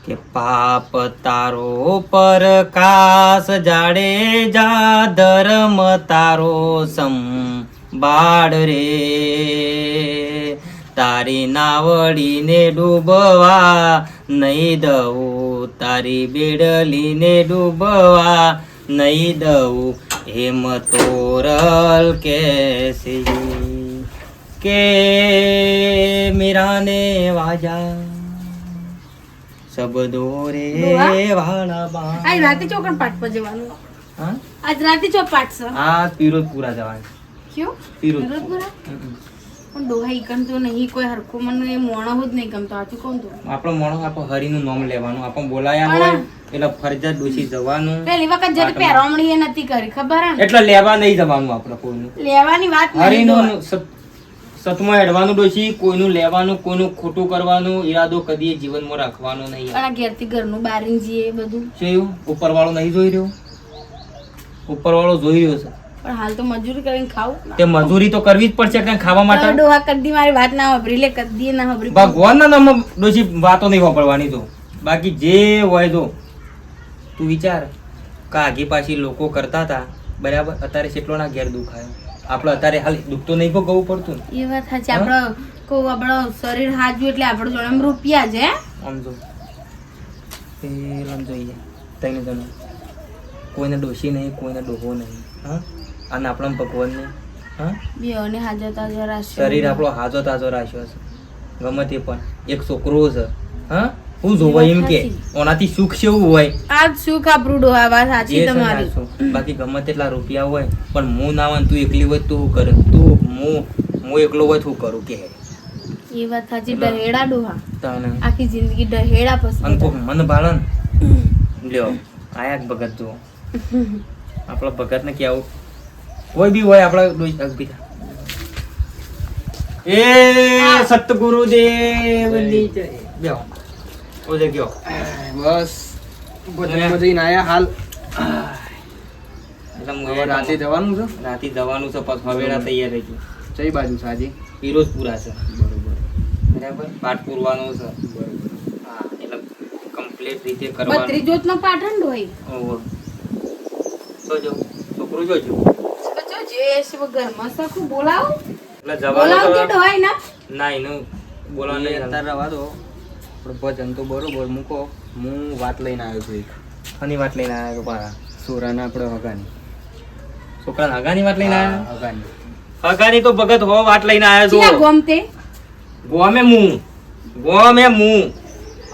કે પાપ તારો પરકાશ જાડેજા ધર્મ તારો સંભાળ રે તારી નાવડીને ડૂબવા નહીં દઉં તારી બેડલીને ડૂબવા નહીં દઉં હેમ તોરલ કેસે કે મીરાને વાજા શબ્દો રે વાળા બા આજ રાતે ચોકન પાઠ પર જવાનું. હા આજ રાતે ચો પાઠ છે. આ પિરોજપુરા જવાનું. ક્યો પિરોજપુરા પણ ડોહા ઈકન તો નહીં કોઈ હરખો મને એ મોણો જ નહીં ગમતો. આચું કોણ તો આપણો મોણો આપણો હરિનું નામ લેવાનું આપણો બોલાયા હોય એટલે ફરજિયાત ડોસી જવાનું. પેલી વખત જરી પહેરવણી એ નથી કરી ખબર હે ને? એટલે લેવા નહીં જવાનું આપણે કોઈનું લેવાની વાત નહીં. હરિનું સતમાં હેડવાનું ડોસી કોઈનું લેવાનું કોઈનું ખોટું કરવાનું ઈરાદો કદી જીવનમાં રાખવાનો નહીં. પણ આ ઘેરથી ઘરનું બારીને જઈએ એ બધું શું ઉપરવાળો નહીં જોઈ રહ્યો? ઉપરવાળો જોઈ રહ્યો છે પણ હાલ તો મજૂરી કરીને ખાવું. તે મજૂરી તો કરવી જ પડશે કે ખાવા માટે. ડોહા કદી મારી વાત ના વાપરી લે કદી ના વાપરી. ભગવાનના નામમાં ડોસી વાતો નહીં વાપરવાની તો બાકી જે હોય તો તું વિચાર કાગી પાછી લોકો કરતા હતા બરાબર અત્યારે કેટલો ના ઘેર દુખાયો આપણે અત્યારે હાલ દુઃખ તો નહીં ભોગવવું પડતું ને. એ વાત સાચી. આપણો શરીર હાજુ એટલે આપણો જોડે રૂપિયા છે. સમજો પેલા જોઈએ તઈને તને કોઈને ડોસી નહીં કોઈને ડોહો નહીં. હા અને આપણા ભગવાનને હા બેઓને હાજર તાજો રાખ્યો. શરીર આપણો હાજો તાજો રાખ્યો છે ગમે તે પણ એક છોકરો છે હા હું જોવાય એમ કે ઓનાથી સુખ છે એવું હોય આ સુખ આપણું ડોહા વાત સાચી જે છે ને તમારી. આ સુખ. બાકી ગમે તેટલા રૂપિયા હોય પણ હું ના હોય તું એકલી હોય તું કરે તું હું એકલો હોય તું કરું કે એ વાત સાચી. ડહેડા ડોહા તને આખી જિંદગી ડહેડા અને પસંદ. કોક મન ભાળન લ્યો આયા જ ભગત જો આપણા ભગત ને કેવું કોઈ બી હોય આપણા એ સતગુરુદેવ ની જય. બેહો ઓજે ગયો બસ ભજનમાં જઈને આયા હાલ. એટલે હું હવે રાતે જવાનું છે. રાતે જવાનું છે પાછું હવેળા તૈયાર થઈ ગયું. કઈ બાજુ છે આજે? પિરોજપુરા છે બરોબર બરાબર પાઠ પૂરવાનો છે બરોબર. હા એટલે કમ્પ્લીટ રીતે કરવાનું. 32 જોતનો પાટણ ડોહી. ઓહો જોજો છોકરું જોજો બચ્ચો જે છે वो ઘરમાં સખું બોલાવો. એટલે બોલાવો કે જવાનું ડોહાઈ ના. ના એનું બોલવાનું નહીં. અત્યારે રવા દો આપણે ભજન તો બરોબર મૂકો. હું વાત લઈને આવ્યો છું એક આની વાત લઈને આવ્યા પારા સોરાના આપણે હગાની. છોકરાના હગાની વાત લઈને આવ્યા. હગાની હગાની તો ભગત હો વાત લઈને આવ્યા ચિયા છો ગોમ તે? ગોમે હું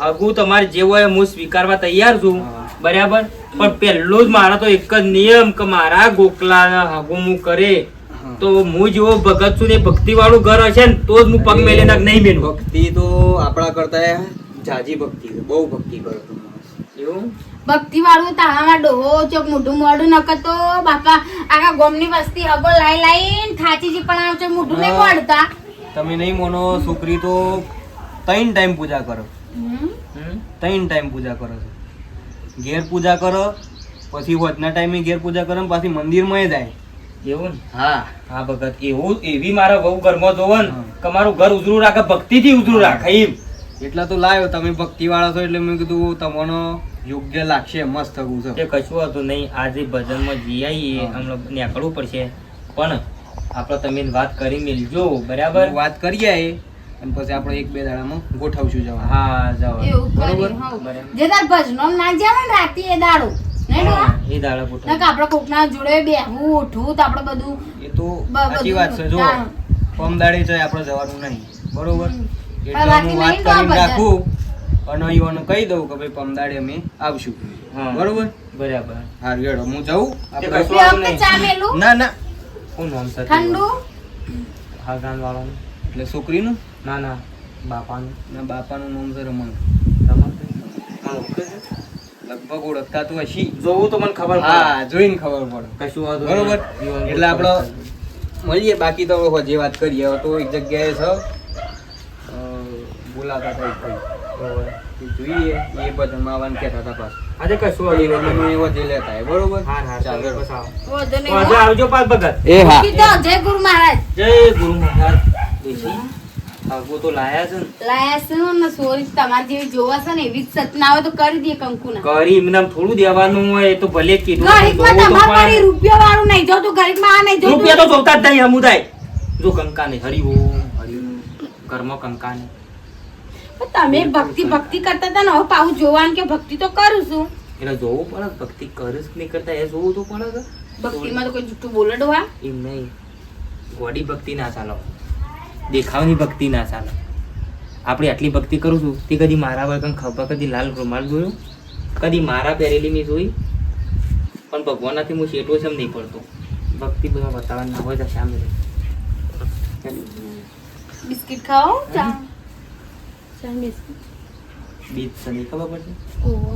હગું તમારે જે હોય હું સ્વીકારવા તૈયાર છું હા. બરાબર પણ પહેલો જ મારા તો એક જ નિયમ કે મારા ગોકલા હગું હું કરે તો હું જેવો ભગત છું ને ભક્તિ વાળું ઘર હશે ને તો જ હું પગ મેલે ના નહીં મેલું. ભક્તિ તો આપણા કરતા જાજી ભક્તિ છે. બહુ ભક્તિ કરો તું માણસ. એવું ભક્તિ વાળું તાણામાં ડોહો ચોક મોઢું મોઢું નકતો બાપા આખા ગોમની વસ્તી હગો લાઈ લાઈન થાચીજી પણ આવશે મોઢું નહીં મોડતા. તમે નહીં મોનો છોકરી તો 3 ટાઈમ પૂજા કરો. 3 ટાઈમ પૂજા કરો છો. ઘેર પૂજા કરો પછી હોજના ટાઈમે ઘેર પૂજા કરો ને પાછી મંદિરમાં જાય. એવું ને હા હા ભગત એવું એવી મારા બહુ ઘરમાં જોવો ને હા. કે મારું ઘર ઉજળું રાખે ભક્તિથી ઉજળું રાખે એમ. એટલા તો લાવ્યો. તમે ભક્તિ વાળા છો એટલે મેં કીધું તમને યોગ્ય લાગશે. મસ્ત થવું છે. તે કશું હતું નહીં આજે ભજનમાં જઈ આવીએ હા. હમણાં નીકળવું પડશે પણ આપણે તમે વાત કરી મેલજો બરાબર. વાત કરીએ અને પછી આપણે 1-2 દાડામાં ગોઠવશું જવાનું. હા જાઓ એવું બરોબર. કરી, હઉ. બરાબર. જે તાર ભજનો ના જાવે ને રાતે એ દાડો નહીં ડોહા? હા, એ દાડા ગોઠવો. નકર આપણે કોકના જોડે બેહવું ઉઠવું તો આપણે બધું એ તો સાચી વાત છે. જો હા. પમદાડે જાય આપણે જવાનું નહીં. બરોબર. એટલે બાકી હું વાત નહીં તો આ કરીને બધા. રાખું અને યુવાને કહી દઉં કે ભાઈ પમદાડે અમે આવશું. હા. બરોબર. બરાબર હારું હેડો હું જાઉં. તે આપણે કશું બે વાંધો વખતે નહીં. ચા મેલું ના ના શું નામ છે ઠંડુ હા ગાન વાળાનું એટલે છોકરીનું ના ના બાપાનું ના બાપાનું નામ છે રમણ. રમણભાઈ? મને ઓળખે છે? લગભગ ઓળખતા તો હશી. જોવું તો મને ખબર પડે. હા જોઈને ખબર પડે. કશું વાંધો બરોબર. નહીં. એટલે આપણો મળીએ. બાકી તો હવે જે વાત કરીએ હવે તો એક જગ્યાએ છે બોલાતા હતા એક ભાઈ. બરોબર. એ જોઈએ એ ભજનમાં આવવાનું કહેતા હતા પાછું. આજે કશું વાંધો નહીં. મને એવો જે લેતા હોય. બરોબર. હા હા ચાલો. ચાલો બસ આવો. વધુ નહીં આજે હો. આવજો પાછ ભગત. એ હા કીધું, જય ગુરુ મહારાજ. જય ગુરુ મહારાજ દેશી હગો તો લાયા છે ને. લાયા છું ને સોરી તમારી જેવી જોવા છે ને એવી જ સચના આવે તો કરી દે કંકુના. કરી એમને આમ થોડું દેવાનું હોય એ તો ભલે કીધું ગરીબમાં જોવું તો તમારે પણ. રૂપિયા વાળું નહીં જોતું, ગરીબમાં આ નહીં જોતું. રૂપિયા તો જોતા જ નહીં હમુદાય. જો કંકાને હરિઓમ હરિઓમ ઘરમાં કંકાને. પણ તમે ભક્તિ કરતા હતા ને હવે પાછું જોવાનું કે ભક્તિ તો કરું છું. એટલે જોવું પડે ભક્તિ કરે કે નહીં કરતા એ જોવું તો પડે કે. ભક્તિમાં તો કોઈ જુઠ્ઠું બોલે ડોહા. એમ નહીં ગોડી ભક્તિ ના ચાલો, દેખાવની ભક્તિ ના ચાલે. આપણે આટલી ભક્તિ કરું છું તે કદી મારા વગર ખબર કદી લાલ રૂમાલ જોયો, કદી મારા પહેરેલી મેં જોઈ, પણ ભગવાનથી હું શેટો છે એમ નહીં પડતો. ભક્તિ બધા બતાવવા ના હોય તો સામે બિસ્કિટ ખાઓ ચા ચા બિસ્કિટ. બીજ છે નહીં ખબર પડશે. ઓહો.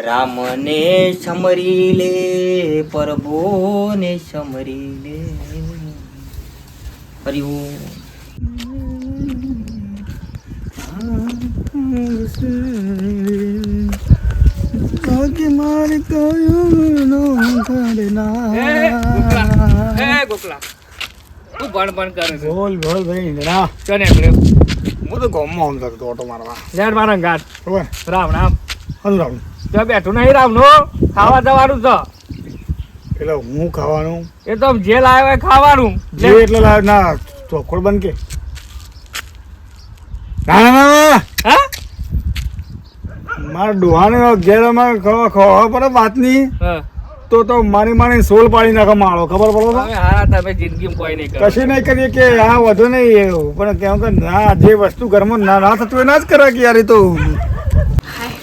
રામને સમરી લે પ્રભુને સમરી લે. હરિઓમ. ગોકલા તું ભણ કરે છે. બોલ બોલ ભાઈ ના ચાલ નીકળ્યો. હું તો ગામમાં આમ કરતો ઓટો મારવા યાર મારા ગાત બરોબર રામ રામ. હજુ રામ ત્યાં બેઠું નહીં રામનું ખાવા જવાનું છે. એટલે હું ખાવાનું એ તો જે લાવ્યો હોય ખાવાનું. જે એટલે ના ચોખોડ બન કે ના ના ના ના હા મારા ડોહાને ઘેર અમારે ખબર પડે વાતની હા. તો મારી સોલ પાડી નાખે માળો ખબર પડે તમે હારા તમે જિંદગીમાં કોઈ નહીં કરો. કશું નહીં કરીએ કે હા વધુ નહીં એવું પણ કેમ કે ના જે વસ્તુ ઘરમાં ના થતું હોય ના જ કરે કે યાર એ તો હાય,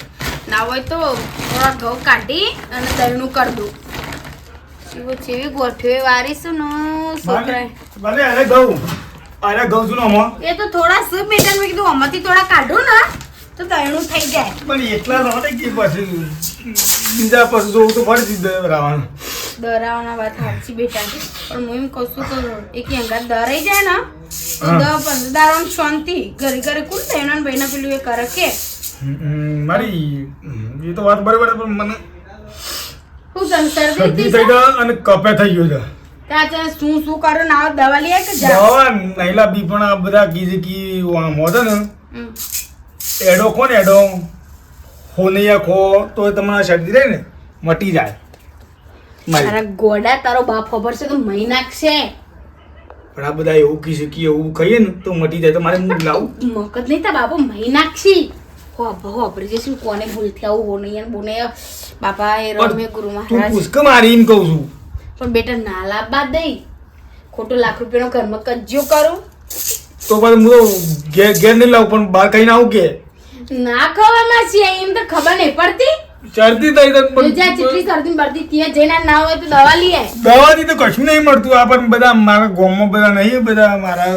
ના હોય તો થોડા ઘઉં કાઢી અને દહીંનું કરી દઉં. એવો ચેવી ગોઠવે વારીશું ને છોકરાએ. ભલે અરે ઘઉં છું ને આમાં એ તો થોડા શું બેટા મેં કીધું આમાંથી થોડા કાઢું ને તો દહીંનું થઈ જાય. પણ એટલા રહે કે પછી બીજા પછી જોવું તો ફરી રાવણ દરાવાના વાત સાચી બેટા પણ હું એમ કહું છું કે એક અંગાત દરાઈ જાય ને તો 10-15 દાડામાં શાંતિ ઘરે ઘરે કોણ થયું ભાઈના પેલું એ કરે કે મારી એ તો વાત બરાબર પણ મને હું તને શરદી શરદી થઈ થઈ ગઈ અને કપે થઈ ગયો છે ત્યાં ચાલ શું કરો ના દવા લઈ આય કે જા. દવા નહીલા બી પણ આ બધા કીધે કી મોદે ને હમ. એડો ખો ને એડો હોનૈયા ખો તો તમારા શરદી રહે ને મટી જાય મારી તારા ગોડા તારો બાપ ખબર છે તો મહી નાખશે. પણ આ બધા એવું કી શીખી એવું ખાઈએ ને તો મટી જાય તો મારે હું લાવું મગજ નહીં તા બાપુ મહી નાખશી. વાપરી જઈશું કોને ભૂલથી આવું હોનૈયા બોને બાપા એ રમે ગુરુ તું મહારાજ. પૂછ કે મારી એમ કહું છું પણ બેટા ના લાભ દઈ ખોટો લાખ રૂપિયાનો ઘરમાં કજ્જો કરું તો પછી હું તો ઘેર નહીં લાવું પણ બહાર કહીને આવું કે ના ખવામાં છે એમ તો ખબર નહીં પડતી. શરદી થઈ તો જ્યાં જેટલી શરદી પડતી ત્યાં જઈને ના હોય તો દવા લઈ આય. દવાથી તો કશું નહીં મળતું આ પણ બધા મારા ગામમાં બધા નહીં બધા મારા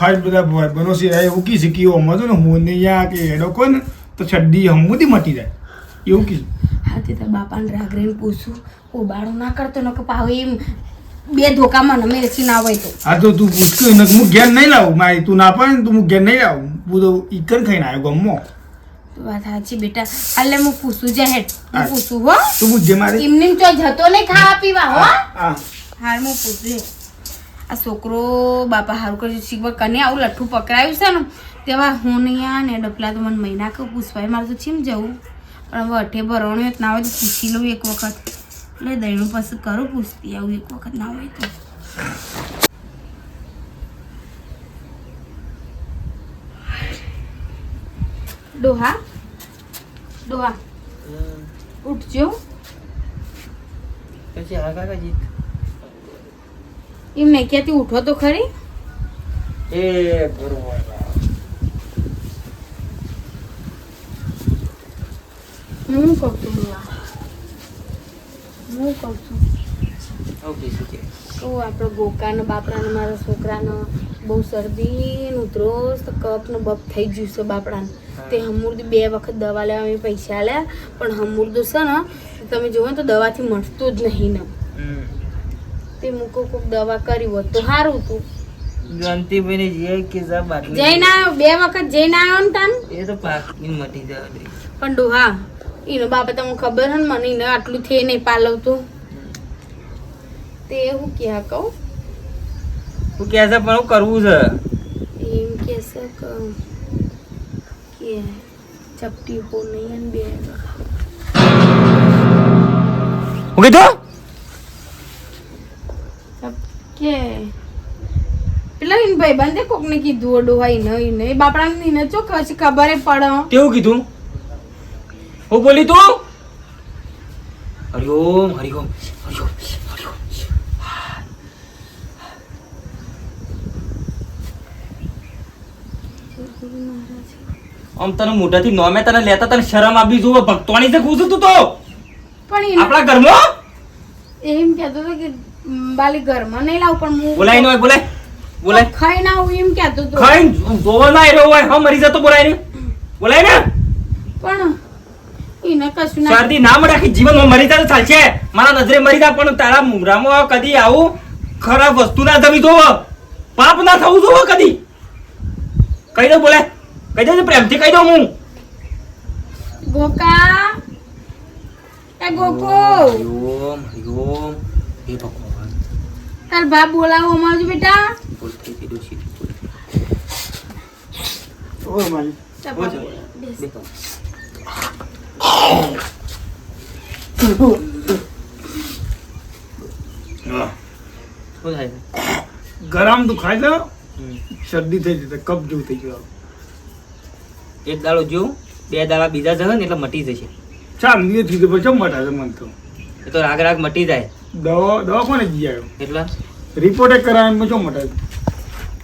ખાસ બધા ભાઈબંધો છે એવું કી શીખી હમણાં ને હું નહીં કે એડો કોઈ ને તો છડ્ડી હમુથી મટી જાય એવું કીધું હા તે તારા બાપાને રાગ રહીને પૂછું ઉબાડો ના કરતો ન કે પાવ એમ બે ધોકામાં નમે રસી ના હોય તો. હા તો તું પૂછ કે હું ઘેર નહીં લાવું મારી તું ના પાડે ને તો હું ઘેર નહીં લાવું હું તો ઈકન ખાઈને આવ્યો ગામમાં વાત સાચી બેટા હાલે હું પૂછું જા હેડ હું પૂછું હો તું પૂછજે મારે એમની તો જતો નહીં ખાવા પીવા હો. હા હાલ હું પૂછું આ છોકરો બાપા હારું કર્યું શીખવા કને આવું લઠ્ઠું પકડાયું છે ને તેવા હું નહીં ને ડપલા તો મને મહિના કે પૂછવાય મારે તો ચીમ જવું પણ હવે અઠે ભરવાનું ના હોય તો પૂછી લઉં એક વખત એટલે દહીંનું પછી કરું પૂછતી આવું એક વખત ના હોય તો. ડોહા ડોહા ઉઠજો પછી હા કાકાજી એમ નહીં ક્યાંથી ઉઠો તો ખરી. એ બરોબર. હું કહું છું ડોહા હું કહું છું ઓકે શું કે કહું આપણો ગોકાનો બાપરાને મારા છોકરાનો બહુ શરદી ને ઉધરોસ તો કફ ને બફ થઈ ગયું છે બાપડાને. તે હમુરદી 2 વખત દવા લેવા મેં પૈસા આલ્યા પણ હમુરદો છે ને તમે જુઓ ને તો દવાથી મળતું જ નહીં ને તે મૂકો કોઈક દવા કરી હોત તો સારું હતું. જયંતિભાઈ ને જે કે જા બાટલી જઈને આવ્યો 2 વખત જઈને આવ્યો ને તાન એ તો પાકી મટી જવા દે. પણ ડોહા એનો બાપા તમને ખબર હે ને મને એને આટલું થઈ નહીં પાલવતું તે હું ક્યાં કહું તું કે છે પણ હું કરવું છે એમ पुस्तक के चपटी हो नहीं है बे હું કીધું કે પેલા ઇન ભાઈ બંધે કોક ને કીધું ડોહાઈ નહીં બાપડા ને ચો ખબર પડે કેવું કીધું હું બોલી તું હરિઓમ હરિઓમ હરિઓમ હરિઓમ આમ તને મોઢાથી નોમે તને લેતા તને શરમ આપી જોવો ભક્તોની છે ખુશ તું તો પણ આપણા ઘરમાં એમ કહેતો હતો કે બાલી ઘરમાં નહીં લાવ પણ હું બોલાય નો બોલાય બોલાય ખાઈ ના આવું એમ કહેતો હતો ખાઈ જોવા ના રહ્યો હોય હા મરી જતો બોલાય ને બોલાય ને પણ એને કશું ના શરદી ના મળે આખી જીવનમાં મરી જાય તો ચાલશે મારા નજરે મરી જાય પણ તારા મુરામાં કદી આવું ખરાબ વસ્તુ ના જમી જોવો પાપ ના થવું જોવો કદી કહી દો બોલે કહી દો પ્રેમથી કહી દો હું ગોકા એ ગોકો હરિઓમ હરિઓમ હે ભગવાન તાર બાપ બોલાવો અમારજો બેટા બોલતી હતી દોશી ઓ મારી તાર બોલ બાપ જો. બોલાવો. બેસ તો. શું થાય છે ગરમ તું ખાઈ લો હમ. શરદી થઈ જશે કપ જેવું થઈ ગયું એક દાડો જો બે દાડા બીજા જશે ને એટલે મટી જશે ચાંદી થઈ ગયું પછી મટાશે મન તો એ તો રાગ રાગ મટી જાય દવા કોને જી આવ્યો એટલે રિપોર્ટ કરાવીને પછી મટાશે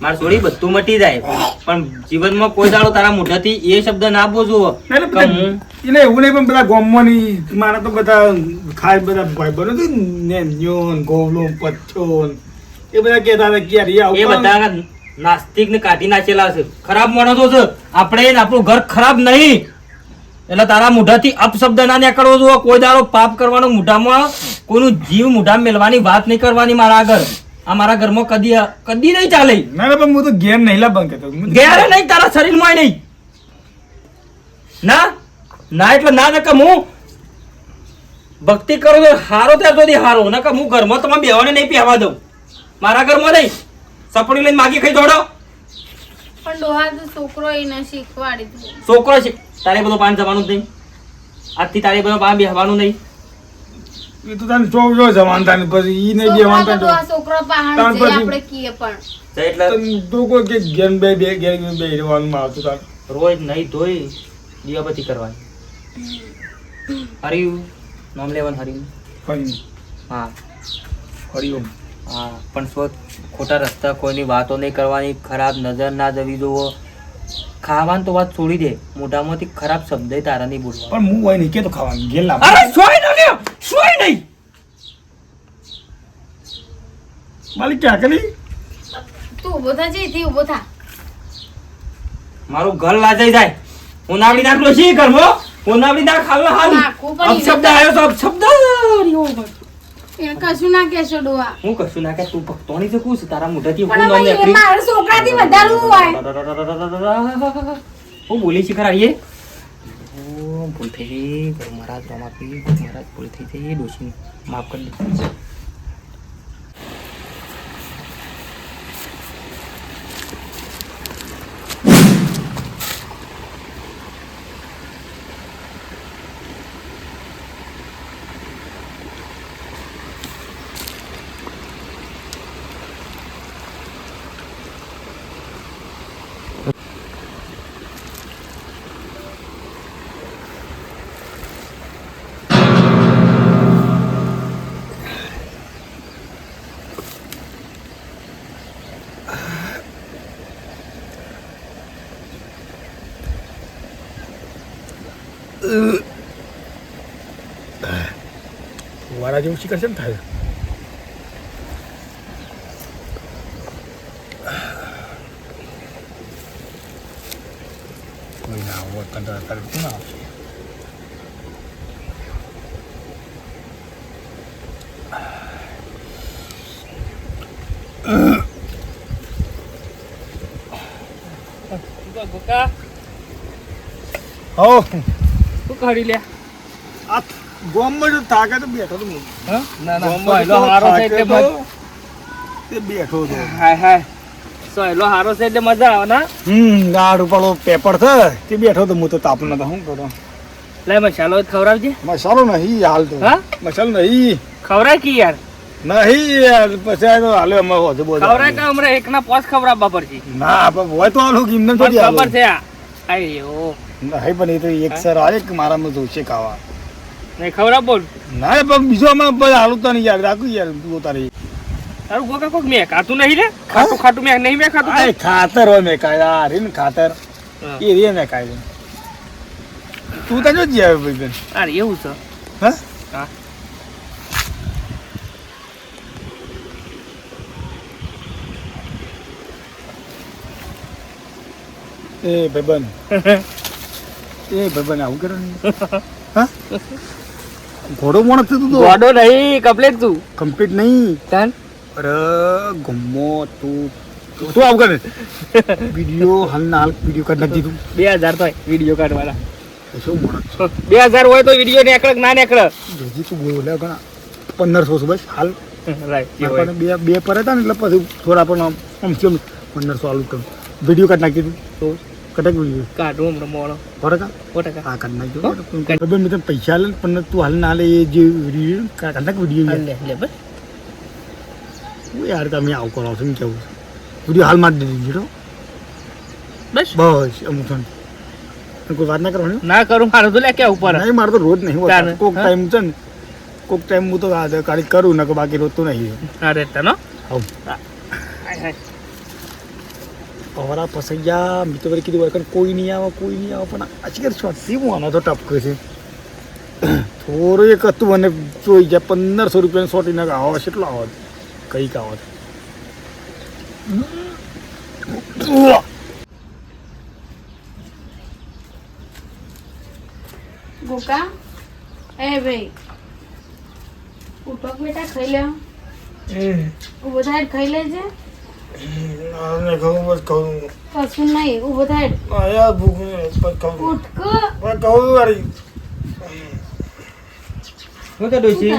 મારે થોડી બધું મટી જાય પણ જીવનમાં કોઈ દાડો તારા મોઢાથી એ શબ્દ ના બોલવો એટલે કે હું એને એવું નહીં પણ બધા ગામમાંની મારા તો બધા ખાય બધા ભાઈ બનો ને નેન્યોન ગોવલો પચ્છોન એ બધા કહેતા હતા કે યાર એ આવું એ બધા નાસ્તિક ને કાઢી નાખેલા છે ખરાબ માણસો છે આપણે ને આપણું ઘર ખરાબ નહીં એટલે તારા મોઢાથી અપશબ્દ ના નીકળવો જોઈએ કોઈ દાડો પાપ કરવાનો મોઢામાં કોઈનું જીવ મોઢામાં મેલવાની વાત નહીં કરવાની મારા આગળ આ મારા ઘરમાં કદી કદી નહીં ચાલે ના ના પણ હું તો ગેર નહીં લા બંધ કરતો ઘેર નહીં તારા શરીરમાં નહીં ના ના એટલે ના નકમ હું ભક્તિ કરું તો હારો ત્યાં સુધી હારો નકમ હું ઘરમાં તમે બેવાને નહીં પહેવા દઉં મારા ઘરમાં નહીં સપડી લઈને માગી ખાઈ દોડો પણ ડોહા તો છોકરો એને શીખવાડી દીધું છોકરો છે તારે બધો પાન જવાનું જ નહીં આજથી તારે બધો પાન બેહવાનું નહીં એ તો તને ચોક જો જવાન તાને પછી ઈ નહીં છોકરા બેવાન તો તને ડોહા છોકરો તાણ પાહણ પછી- આપણે કીએ પણ એટલે તો કોઈ કે ઘેર બે ઘેર બે રહેવાનું આવતું તાર રોજ નહીં ધોઈ દીવાબત્તી કરવાની હરિયું નામ લેવાનું હરિયું ફરી હા હરિઓમ હા પણ શું ખોટા રસ્તા કોઈની વાતો નહીં કરવાની ખરાબ નજર ના જવી જોવો ખાવાનું તો વાત છોડી દે મોઢામાંથી ખરાબ શબ્દ તારા નહીં બોલવા પણ હું હોય નહીં કે તો ખાવાનું ઘેર લાવ અરે સોય ન લ્યો સોય નહીં માલિક ક્યાં કરી તું ઊભો થા જઈથી ઊભો થા મારું ઘર લાજાઈ જાય હું નાવડી નાખલો છે ઘરમાં હું નાવડી નાખ હાલ હાલ નાખું પણ અપશબ્દ આવ્યો તો અપશબ્દ એને કશું ના કહેશો ડોહા હું કશું ના કે તું ભક્તોની છે કું તારા મોઢાથી પણ હું નામ હવે એ નીકળી મારા છોકરાથી વધારવું હોય હું બોલી છે ખરા એ ભૂલ થઈ ગઈ ગુરુ મહારાજ રમાપી ગુરુ મહારાજ ભૂલ થઈ ગઈ દોષી માફ કરી દે વાળા જેવું શીખર છે ને થાય કોઈ ના હોત કંટાળા કરે કોણ આવશે હો શું કરી લે આ ગોમમાં જો થાકે તો બેઠો તો હું ના ગોમમાં પહેલો તો હારો છે થાકે એટલે તો તે બેઠો તો હાય હાય સહેલો હારો છે એટલે મજા આવે ને ગાડ ઉપાડો પેપર છે તે બેઠો તો હું તો તાપ નતો શું કરો લે મસાલો જ ખવડાવજે મસાલો નહીં હાલ તો હા મસાલો નહીં ખવડાય કી યાર નહીં યાર પછી આ તો હાલે અમે વધુ બોલ ખવડાય તો હમણાં એકના પોસ ખવડાવવા પડશે ના પણ હોય તો હાલો કિંમત મને થોડી ખબર હાલો છે આ આયો નહીં પણ એ તો એક સર આવે કે મારામાં જોશે ખાવા નહીં ખવડાવ બોલ ના પણ બીજો અમે બધા હાલું તો નહીં યાર રાખું યાર તું તારી તારું ગોકા કોક મેં ખાતું નહીં લે ખાતું ખાતું મેં નહીં મેં ખાતું આ ખાતર હોય મેં કાયદા રે ને ખાતર હા. એ રે મેં કાયદા તું તો જો જ આવે ભાઈ બેન અરે એવું છે હા હા એ ભાઈબંધ એ ભાઈબંધ આવું કરે ને હા ઘોડો મોણસ તું તો ગોડો નહીં કમ્પ્લેટ તું કમ્પ્લીટ નહીં તાન અરે ગમો તું તું આવું કરે વિડીયો હાલના હાલ વિડીયો કાઢ નાખી તું 2000 તો વિડીયો કાઢવાના શું મોણસ 2000 હોય તો વિડીયો નીકળે ના નીકળે જોજી તું બોલે ઘણા 1500 બસ હાલ રાઈટ મારા પાસે બે પર હતા ને એટલે પછી થોડા પણ આમ થયું 1500 આલુ કર વિડીયો કાઢ નાખી તું તો કટક વિડીયો કાઢું હમણાં મોડો ફરક ફોટા હા કાઢ નાખ્યો ખબર મેં તને પૈસા લે પણ તું હાલ ના લે એ જે વિડીયો કાઢ નાખ વિડીયો લે લે બસ યાર તમે આવું કરો છો કેવું વિડીયો હાલ મારી દીધી તો બસ બસ અમુક કોઈ વાત ના કરવાની ના કરું મારું તો લે કે ઉપર નહીં મારે તો રોજ નહીં હોતા તારે? કોક હા? ટાઈમ છે ને કોક ટાઈમ હું તો કાઢી કરું ને બાકી રોજ તો નહીં અરે તનો આવું અવરા ફસાઈ ગયા મેં તો વળી કીધું વળકર કોઈ નહીં આવે પણ આજકાલ શોર્ટથી હું આનો તો ટપકે છે થોડું એક હતું મને જોઈ જાય 1500 રૂપિયાની શોર્ટી ના આવો કેટલો આવો કંઈક આવો ગોકા એ ભાઈ ઉઠો બેટા ખાઈ લે ઉભો થાય ખાઈ લેજે કશું નહીં ઉભો થાય ઉઠકો હું તો ડોશી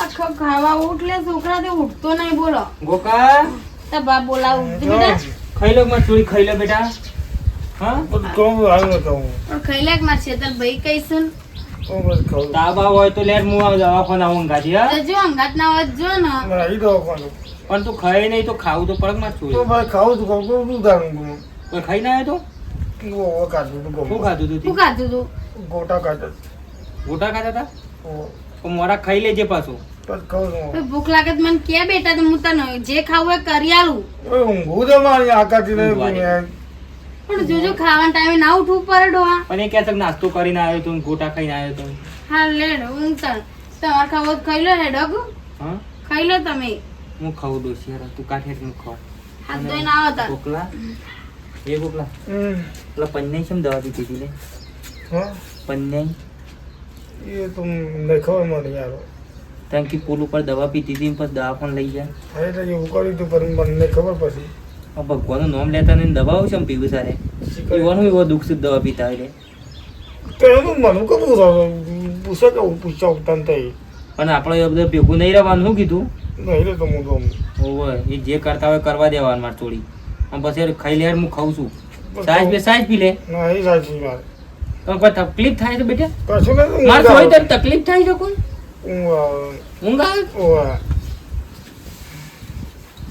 આખો ખાવા ઉઠ લે છોકરા તે ઉઠતો નહીં બોલો ગોકા તા બાપ બોલાવ ઉઠ બેટા ખાઈ લો માં ચોરી ખાઈ લો બેટા હા પણ ખાઈ લે માર શેતલ ભાઈ કહીશું તાબા હોય તો લેટ હું આમ દવાખાના આવું ગાજી હા જો અંગાત ના વાત જો ને પણ તું ખાઈ નહીં તો ખાવું તો પડક માં ચોરી કોઈ ખાઈ ના આવ્યો તો શું ખાધું તું શું ખાધું તું ગોટા ખાતા હતા તો મોરા ખાઈ લેજે પાછું ભાઈ ભૂખ લાગે તો મને કે બેટા તો હું તને જે ખાવું એ કરી આલું પણ જોજો ખાવાના ટાઈમે ના ઉઠવું પડે ડોહા પણ એ ક્યાં તક નાસ્તો કરીને આવ્યો તો ગોટા ખાઈને આવ્યો તો હા લેડો ઊંઘ તમારે ખાવો તો ખાઈ લો હેડો હા ખાઈ લો તમે હું ખાવું ડોશી યાર તું કાઠે હું ખાવ હાથ ધોઈને આવો તાર ગોકલા એ ગોકલા પેલા પન્યાઈ કેમ દવા પીધી હતી લે પન્યાઈ કારણ કે પુલ ઉપર દવા પીધી હતી પછી દવા પણ લઈ જાય ભગવાનનું નામ લેતા નહીં દવાઓ છે પીવું સારે એવાનું એવો દુઃખ સુખ દવા પીતા હોય પણ આપણે એ બધું ભેગું નહીં રહેવાનું શું કીધું ઓવે એ જે કરતા હોય કરવા દેવાનું મારે થોડી અને પછી ખાઈ લે હું ખાઉં છું સાઈઝ પી લે તો કોઈ તકલીફ થાય છે બેટા મારે થોડી તને તકલીફ થાય છે કોઈ ઊંઘ આવે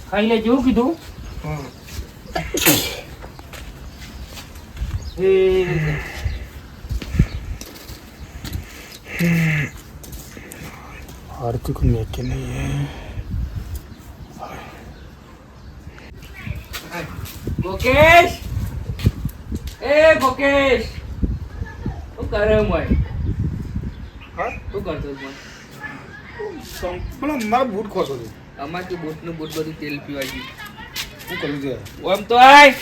ખાઈ લે જેવું કીધું आरती को लेके नहीं है ગોકેશ એ ગોકેશ શું કરે મોય હા શું કરતો મોય પણ મારા બૂટ ખોસો છે અમારથી બૂટનું બૂટ બધું તેલ પીવા ગયું શું કરવું છે ઓમ તો આય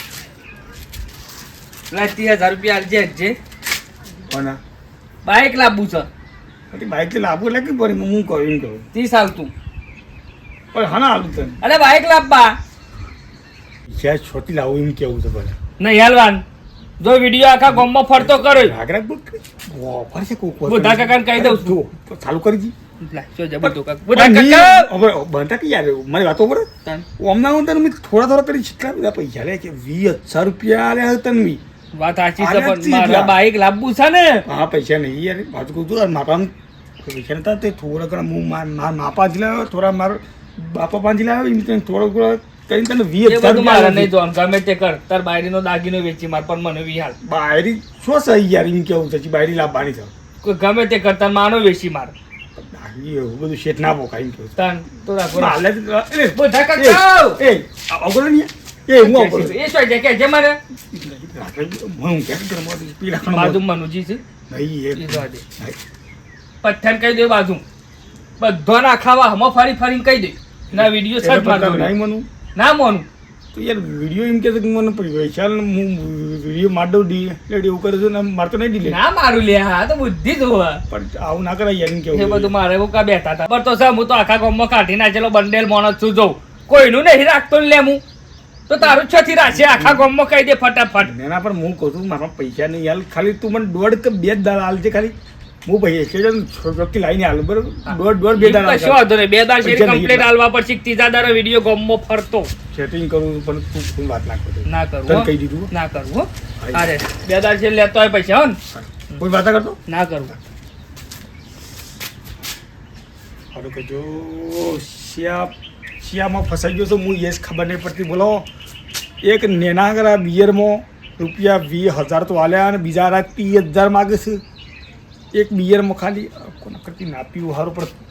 પેલા 30,000 રૂપિયા આલજે હજે પણ બાઈક લાવવું છે બાઈક થી લાવવું એટલે કે પણ હું કહું 30 હાલ તું પણ હા ના આલું તને અરે બાઈક લાવવા જ્યાં છોટી લાવું એમ કેવું છે ભલે નહીં હાલવાન જો વિડીયો આખા ગામમાં ફરતો કર્યો ઘાઘરા બૂટ ફરશે કોક બુધા કાકાને કહી દઉં છું. જો ચાલુ કરી દી લા, શું જબર તું કાકા. પણ બધા નહીં, કાકા. હવે બનતા કે યાર મારી વાતો પર તાન. હમણાં હું તને થોડા કરી કેટલા બધા પૈસા લે કે 20,000 રૂપિયા આલ્યા તને વાત સાચી છે આલ્યા પણ જ મારા એટલા. બાઈક લાવવું છે ને હા પૈસા નહીં યાર બાજુ કહું છું માપા પૈસા નતા તે થોડા ઘણા હું મારા માપા જ લાવ્યો થોડા મારા બાપા પાંચ લાવ્યો એમ તને થોડો થોડો કરીને તને એ 20,000 બધું મારે રૂપિયા નહીં જોવાનું. ગમે તે કર તાર બાયરીનો દાગીનો વેચી માર પણ મને વિહાલ બાયરી શું સહી યાર એમ કેવું છે બાયરી લાવવાની છે કોઈ ગમે તે કર તાર માનો વેચી માર બાકી એવું બધું શેઠ ના પોકાય એમ કેવું તાન તો રાખો હાલે બધા કાકા એ અગરો નહીં એ હું અગરો એ શું છે કે જે મારે હું કેમ કરું પીલા બાજુ મનુજી છે નહીં એ જોવા દે. પઠ્ઠાને કહી દે બાજુ બધો ના ખાવા હમો ફરી ફરીને કહી દે ના વિડીયો સર્ચ મારજો નહીં મનું ના મોનું તો યાર વિડીયો એમ કે મને પૈસા હું વિડીયો માર દઉં ડીલેટ એવું કરે છે ને મારે તો નહીં ડીલેટ ના મારું લે હા તો બુદ્ધિ જોવા પણ આવું ના કરાય યાર એમ એ કેવું બધું મારે એવું કા બેઠા હતા પણ તો સર હું તો આખા ગામમાં કાઢી નાખેલો બંડેલ મોણસ છું જોઉં કોઈનું નહીં રાખતો ને લે હું તો તારું છથી રાખશે આખા ગામમાં કહી દે ફટાફટ એના પર હું કહું છું મારા પૈસા નહીં યાર ખાલી તું મને દોઢ કે 2 દાડા હાલજે ખાલી હું પૈસા છોકરી લાવીને હાલ બરોબર દોઢ 2 દાડા કશો વાંધો નહીં 2 દાડા શેર પૈસા નહીં કમ્પ્લીટ હાલવા પછી ત્રીજા દાડા વિડીયો ગામમાં ફરતો સેટિંગ કરું પણ તું વાત ના કરતો ના તને કરવું કહી હો. દીધું ના કરવું હો. અરે 2 દાડા શેર લેતો હોય પૈસા હો ને કોઈ વાત કરતો ના કરવું હાલો કે જો શિયામાં ફસાઈ ગયો તો હું યસ ખબર નહીં પડતી બોલો એક નેના કરા બિયરમાં રૂપિયા 20,000 તો આલ્યા અને બીજા રાત 30,000 માગે છે એક બિયરમાં ખાલી કોના કરતી ના પીવું સારું પડતું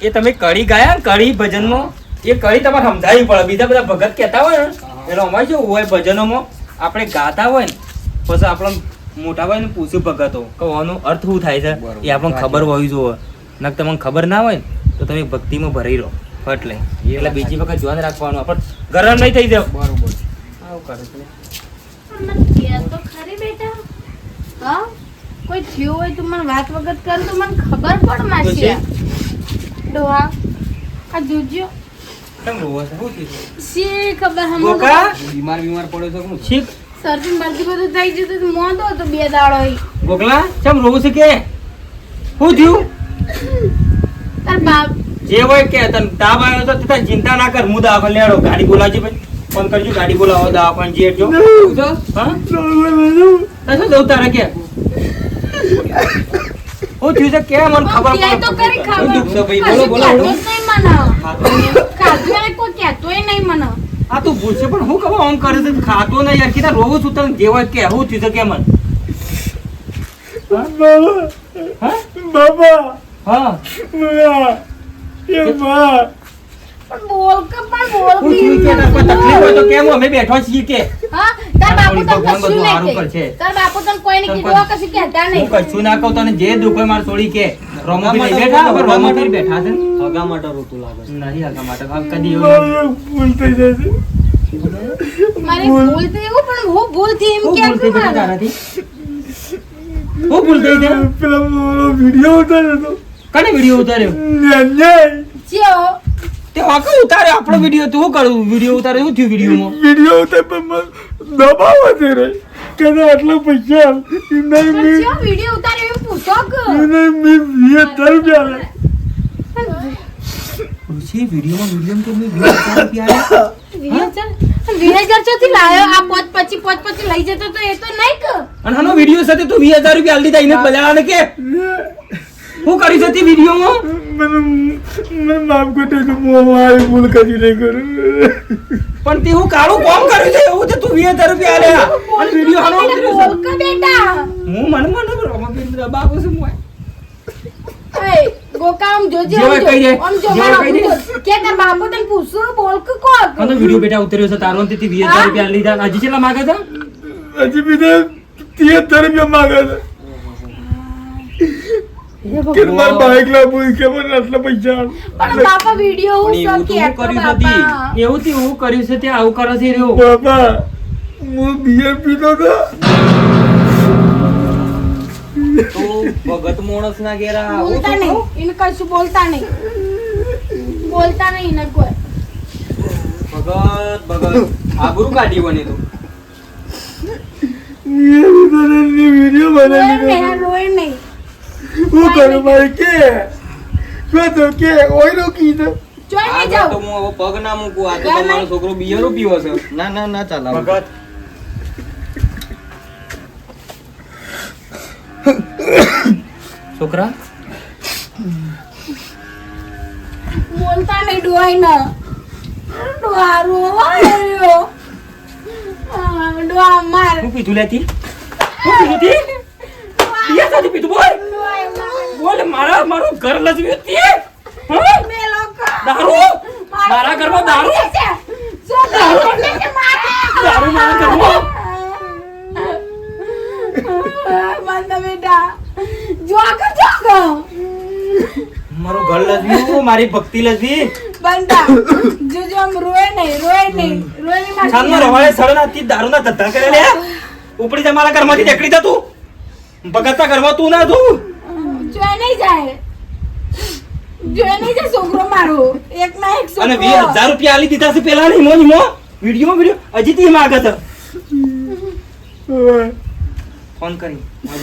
એ તમે કડી ગાયા ને કડી ભજનમાં એ કડી તમારે સમજાવવી પડે બીજા બધા ભગત કહેતા હોય ને એટલે અમારે શું હોય ભજનોમાં આપણે ગાતા હોય ને પછી આપણે મોટા હોય ને પૂછ્યું ભગતો કે આનો અર્થ શું થાય છે એ આપણને ખબર હોવી જોઈએ નક તમને ખબર ના હોય ને તો તમે ભક્તિમાં ભરાઈ રહો એટલે એટલે બીજી વખત ધ્યાન રાખવાનું આપણે ગરમ નહીં થઈ જાવ બરોબર આવું કરે છે મને કહે તો ખરી બેટા હા કોઈ થયું હોય તો મને વાત વગત કર તો મને ખબર પડ માસી ડોહા આ જોજો કેમ રોવો છો? શું થયું? શી ખબર હમ બોકા બીમાર પડ્યો તો હું શીખ શરદી બરદી બધું થઈ જતું તો મોંધો હતો 2 દાડો ઈ. બોકલા કેમ રોવું છે કે શું થયું તાર બાપ જે હોય કે તને તાવ આવ્યો તો તું ચિંતા ના કર હું દવાખાને લેડો ગાડી બોલાવજે ભાઈ ફોન કરજો ગાડી બોલાવો દવાખાને જે જો હા તો શું જવું તારે કે હું થયું છે કે મને ખબર ત્યાં તો કરી શું દુઃખ છે ભાઈ ખબર બોલો બોલો કશું કહેતો જ નહીં મને ખાધું એને કોઈ કહેતોય નહીં મને આ તું ભૂલશે પણ હું ખબર આમ કરે છે ખાતો નહીં યાર કીધા રોવું છું તને જે હોય કે હું થયું છે કે મને હા બાબા હા પણ બોલ કે પણ બોલ હું થયું કે તાર કોઈ તકલીફ હોય તો કેમ અમે બેઠો છીએ કે હા તાર બાપુ તને ભગવાન કશું બધું હારું નહીં કરશે. કહે તાર બાપુ તને કોઈ નહીં કીધું આ કશું કહેતા હું નહીં કશું ના કહું તને જે દુઃખ હોય મારે છોડી કે રોમોથી નહીં બેઠા હવે રોમોથી બેઠા છે હગા માટે ઋતુ લાગે છે નહીં હગા માટે હવે કદી એવું ભૂલ થઈ જાય છે મારી ભૂલ થઈ એવું પણ હું ભૂલ થી એમ હું કે ભૂલ થઈ ગઈ તારાથી હું ભૂલ થઈ ગઈ પેલા વિડીયો ઉતાર્યો તો કને વિડીયો ઉતાર્યો ચિયો તે વાકે ઉતાર્યો આપણો વિડીયો તું શું કરું વિડીયો ઉતાર્યો શું થયું વિડીયોમાં વિડીયો ઉતાર દબાવ છે રે કે આટલા પૈસા નહીં મેં ચિયો વિડિયો ઉતાર્યો એવું પૂછો કે મેં 20,000 રૂપિયા આલ્યા. પૂછી વિડીયોમાં તો મેં 20,000 રૂપિયા આલ્યા. 20,000 ચોથી લાયો આ પોચ પછી લઈ જતો તો એ તો નહીં કે અને આનો વિડીયો સાથે તું 20,000 રૂપિયા આલી દીધા એને બજારાને કે શું કરી છે તે વિડીયોમાં મને માફ કરી દે હું મારી ભૂલ કદી નહીં કરું પણ તે હું કાળું કામ કર્યું છે એવું છે તું 20,000 રૂપિયા આલ્યા અને વિડીયો આનો ઉતર્યો છે. બોલ કે બેટા હું મને રમાબેન બાબુ છું હું એ ગોકામ જોજે જેવા કહી દે. આમ જો જેવા મારા કહી દે. બાપુ કે તાર બાપુ તને પૂછું બોલ કે કો આનો વિડીયો બેટા ઉતર્યો છે તારો અને તે 20,000 રૂપિયા આલી દીધા હજી કેટલા માંગે છે હજી બીજા 30,000 રૂપિયા માંગે છે કે મારા બાઈક લાવું કે મને આટલા પૈસા આલ. પણ બાપા વિડિયો હું પણ સકી એવું તો હું કર્યું નથી એવું થી હું કર્યું છે તે આવું કરે છે રહ્યો બાબા હું બિયર પીતો હતો તો ભગત માણસ ના ઘેરા આવું બોલતા તો નહીં એને કશું બોલતા નહીં એને કોઈ ભગત આબરૂ કાઢી બની તું વિડીયો રોય બનાવી નહીં રોય નહીં હું કરું ભાઈ કે શું તો કે ઓયરો કીધું જોઈ આ નહીં તો જાઉં હું હવે પગ ના મૂકું આ તો ના, તમારો નહીં. છોકરો બિયરો પીવો છે ના ના ના ચાલ આવું. ભગત છોકરા બોલતા નહીં ડોહાઈ ના ડોહા રોવાયો ડોહા માર શું પીધું લેતી શું પીધું તી પિયા સાથે પીધું બોલ મારું ઘર લજવ્યું તે હા? દારૂ મારા ઘરમાં દારૂ દારૂ મારા ઘરમાં બંધ બેટા જોગો મારું ઘર લજવ્યું મારી ભક્તિ લજવી બંધા જોજો આમ રોય નહીં સામનો રવાડે સડના તી દારૂના ધત્તા કરે લે ઉપડી જા મારા ઘરમાંથી નીકળી જા તું ભગતના ઘરમાં તું ના તું જોઈ નહીં જાય છોકરો મારો એક ના એક અને છોકરો 20,000 રૂપિયા આલી દીધા છે પેલા નહીં મો વિડિયો હજી તી માંગે છે ફોન કરી હા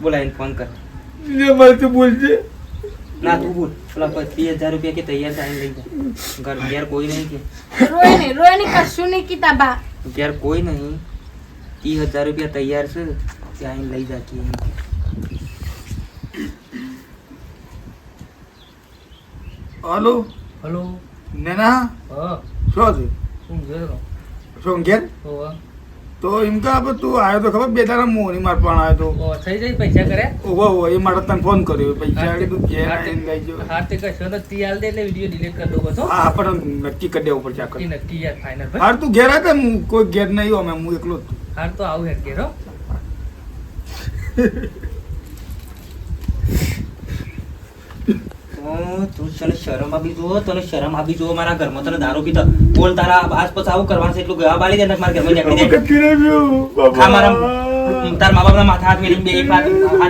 બોલાઈને ફોન કર જે મળતું બોલજે ના તું બોલ પેલા 30,000 રૂપિયા કે તૈયાર થાય લઈ જા ઘેર કોઈ નહીં કે રોય નહીં કશું નહીં કીધા બા ઘેર કોઈ નહીં 30,000 રૂપિયા તૈયાર છે ત્યાં લઈ જા કે હલો હલો નેના હા શું છે હું ગયો શું ઘેર હોવા તો એમ કે આપણે તું આવ્યો તો ખબર બે તારા મોની માર પણ આવ્યો તો થઈ જાય પૈસા કર્યા ઓહો ઓહો એ માટે તને ફોન કર્યો પૈસા આગળ તું ઘેર આવીને લઈ જો હા તે કશો નથી હાલ દે એટલે વિડીયો ડિલીટ કરી દો બસ હો. હા પણ નક્કી કરી દેવું પડશે નક્કી આખર નક્કી યાર ફાઇનલ ભાઈ હાર તું ઘેર આવ્યો હું કોઈ ઘેર નહીં અમે હું એકલો જ છું. હાલ તો આવું હેડ ઘેર હો તું તને શરમ આપી જો મારા ઘરમાં તને દારૂ પીતા બોલ તારા આસપાસ આવું કરવાનું છે એટલું ગયા બાળી દે ને મારા ઘરમાં નીકળી દે કદી નહીં પીવું, બાબા. ખા મારા તાર મા બાપના માથે હાથ મેલી બે એક હાથ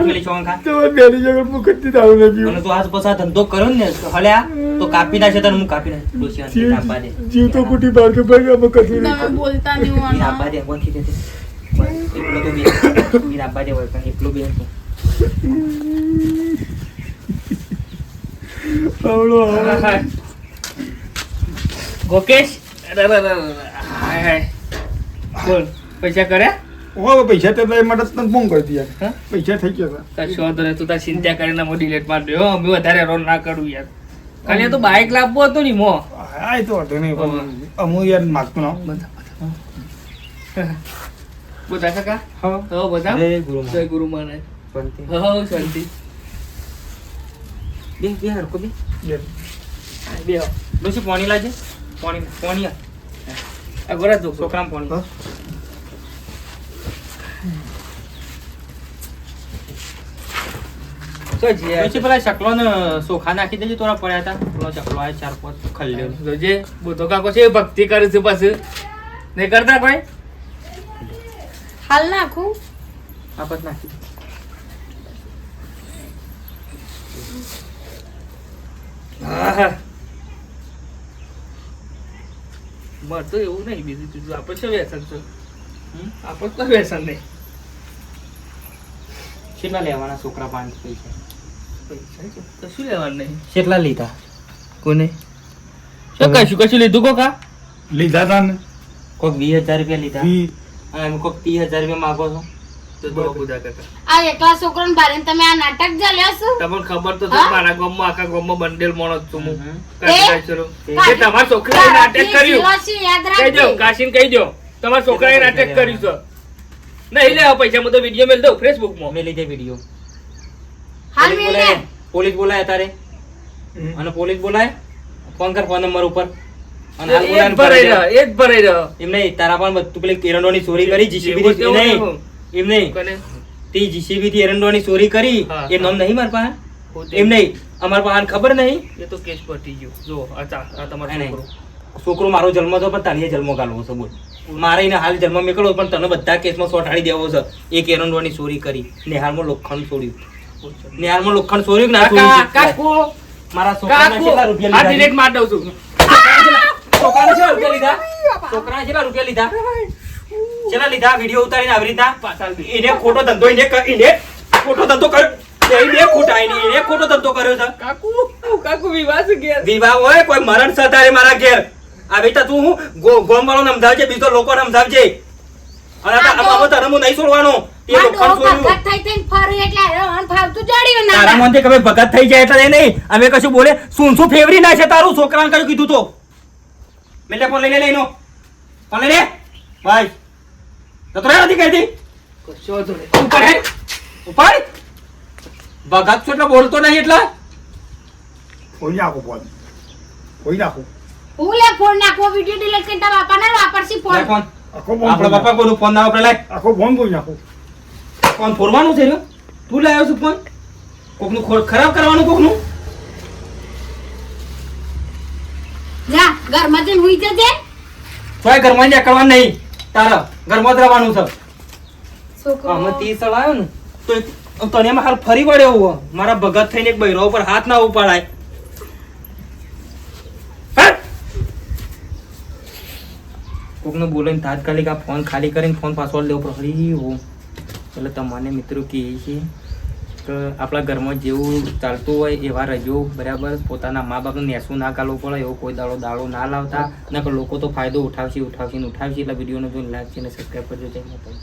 મેલી છો ખા તમારી બેની જગ્યાએ હું કદી દારૂ નહીં પીવું. અને તું આસપાસ આ ધંધો કર્યો ને હલ્યા તો કાપી નાખશે તને હું કાપી નાખ ડોશી આપવા દે જીવ તો કુટી બાર તો ભાઈ અમે કદી નહીં તમે બોલતા નહીં વીર હોવાના. આપવા દે કોણથી દેશે એટલો તો વીર આપવા દે હોય પણ એટલું બી નથી. આવડો આવડો. ગોકેશ હાય હાય બોલ પૈસા કર્યા ઓહો, પૈસા તો એ માટે તને ફોન કરી દીધા. હા? પૈસા થઈ ગયા હતા. કશો વાંધો નહીં તું તાર ચિંતા કરીને હું ડિલીટ મારી દઉં હો. અમે વધારે રોલ ના કરું યાર ખાલી આ તો બાઇક લાવવું હતું ને મો હા, એ તો વાંધો નહીં પણ અમુક યાર માગતો ના હોઉં. બધા કાકા હા. હો બધા જય ગુરુ મહારાજ. જય ગુરુ મહારાજ શાંતિ. હો શાંતિ બે હરકો બે યાર. બે હો ડોશી પાણી લાવજે પાણી આ. આ ગોરા જો છોકરામાં પાણી હા? તો જી ડોશી પેલા ચકલો ને સોખા નાખી દેજે થોડા પડ્યા હતા પેલો ચકલો આ 4-5 ખલ્લ્યો જોજે બોધો કાકો છે ભક્તિ કરે છે પાછું નહીં કરતા કોઈ હાલ નાખું આપત નાખી દે. આહા. મારે તો એવું નહીં બીજું બીજું આપણે છે વ્યસન છે આપણે તો વ્યસન નહીં કેટલા લેવાના છોકરા પાંચ પૈસા પૈસા છે, કશું લેવાનું નહીં કેટલા લીધા કોને શું કશું લીધું કોકા લીધા તા ને કોઈક 20,000 રૂપિયા લીધા ઈ અને એમ કોઈક 30,000 રૂપિયા માગો છો તો દો બધા કાકા આ એકલા છોકરાને બારીને તમે આ નાટક ચાલ્યા છો તમને ખબર તો છે હા? મારા ગામમાં આખા ગામમાં બંડેલ માણસ છું હું હમ. કાકા ચલો તે- કે તમારા છોકરાએ નાટક કર્યું શિલાસી યાદ કહી દો રાખજે. કાશીને કહી દો તમારા છોકરાએ નાટક કર્યું છે નહીં લેવા પૈસા હું તો વિડીયો મેલ દઉં ફેસબુકમાં મેં લીધે વિડીયો હાલ મેલ ને. પોલીસ બોલાય તારે અને પોલીસ બોલાય ફોન કર ફોન નંબર ઉપર અને હાલ એ જ બોલાય ભરાઈ રહ્યો એ જ ભરાઈ રહ્યો એમ નહીં તારા પણ બધું પેલી એરંડોની ચોરી કરી જીસીબી એવું થી તેવું નહીં એવું. એમ નહીં કોને? તે જીસીબી થી એરંડોની ચોરી કરી હા, એ નામ નહીં માર પાસે પોતે. એમ નહીં અમાર પાસે ખબર નહીં એ તો કેસ પટી ગયો જો આ તમારો નહીં. છોકરો છોકરો મારો જન્મ થયો પણ તારીએ જન્મ ગાળવો છે બોલ મારે એને હાલ જન્મ મેકળો પણ તને બધા કેસમાં સોટાડી દેવો છે એક એરંડોની ચોરી કરી નેહાલમાં લોખંડ છોડ્યું નેહાલમાં લોખંડ છોડ્યું કે ના કાકા છોડ્યું? કાકુ મારા છોકરાના કાકુ કેટલા રૂપિયા આ લીધા delete માર દઉં છું છોકરાના કેટલા રૂપિયા લીધા છોકરાના કેટલા રૂપિયા લીધા કેટલા લીધા વિડીયો ઉતારીને આવી રીતના પાછળ દે. એને ખોટો ધંધો એને ખોટો ધંધો કર બે બે ખોટાય નહીં એક ખોટો ધંધો કર્યો છે કાકુ વિવાહ છે ઘેર. વિવાહ હોય કોઈ મરણ સતારે મારા ઘેર આ બેટા તું હું ગોમ વાળો સમજાવજે બીજો લોકો સમજાવજે અને આમાં તને હું નહીં છોડવાનો એ મારો લોખંડ ડોહો છોડ્યું ભગત થઈ થઈને ફરે એટલે હરણ ફાવતું જડ્યું ના તારા મનથી કભે ભગત થઈ જાય એટલે એ નહીં અમે કશું બોલે શું ફેવરી ના છે તારું છોકરાને કયું કીધું તો મેલે ફોન લઈ લે લઈનો ફોન લઈ લે ભાઈ તો તોય નથી કહેતી કશો વાંધો નહીં. ઉપર હે ઉપર ભગત છો એટલે બોલતો નહીં એટલે કોઈ નાખો ફોન કોઈ નાખો હું લે ફોન નાખો વિડિયો ડિલીટ કરીને તારા બાપાને વાપરસી લે ફોન ફોન આખો ફોન આપણા બાપા કોઈનો ફોન ના વાપરે લાય આખો ફોન કોઈ નાખો ફોન ફોરવાનું છે રહ્યો તું લાવ્યો છું ફોન કોકનું ખરાબ કરવાનું કોકનું જા ઘરમાં જઈને હુઈ જજે તોય ઘરમાં જ કરવાનું નહીં તારા ઘરમાં જ રહેવાનું છે છોકરો આમાં 30 ચડાયો ને તો તને એમાં હાલ ફરી વળ્યો હું મારા ભગત થઈને એક બૈરો ઉપર હાથ ના ઉપાડાય કોકને બોલાવીને તાત્કાલિક આ ફોન ખાલી કરીને ફોન પાસવર્ડ લેવો પડે હરી હોમ એટલે તમારે મિત્રો કહે છે કે આપણા ઘરમાં જેવું ચાલતું હોય એવા રજો બરાબર પોતાના મા બાપને નેસું ના કાઢવું પડે એવો કોઈ દાડો ના લાવતા નકર લોકો તો ફાયદો ઉઠાવશે ને ઉઠાવશે એટલે વિડીયોને જોઈને લાઈક છે અને સબસ્ક્રાઈબ કરજો જય માતા.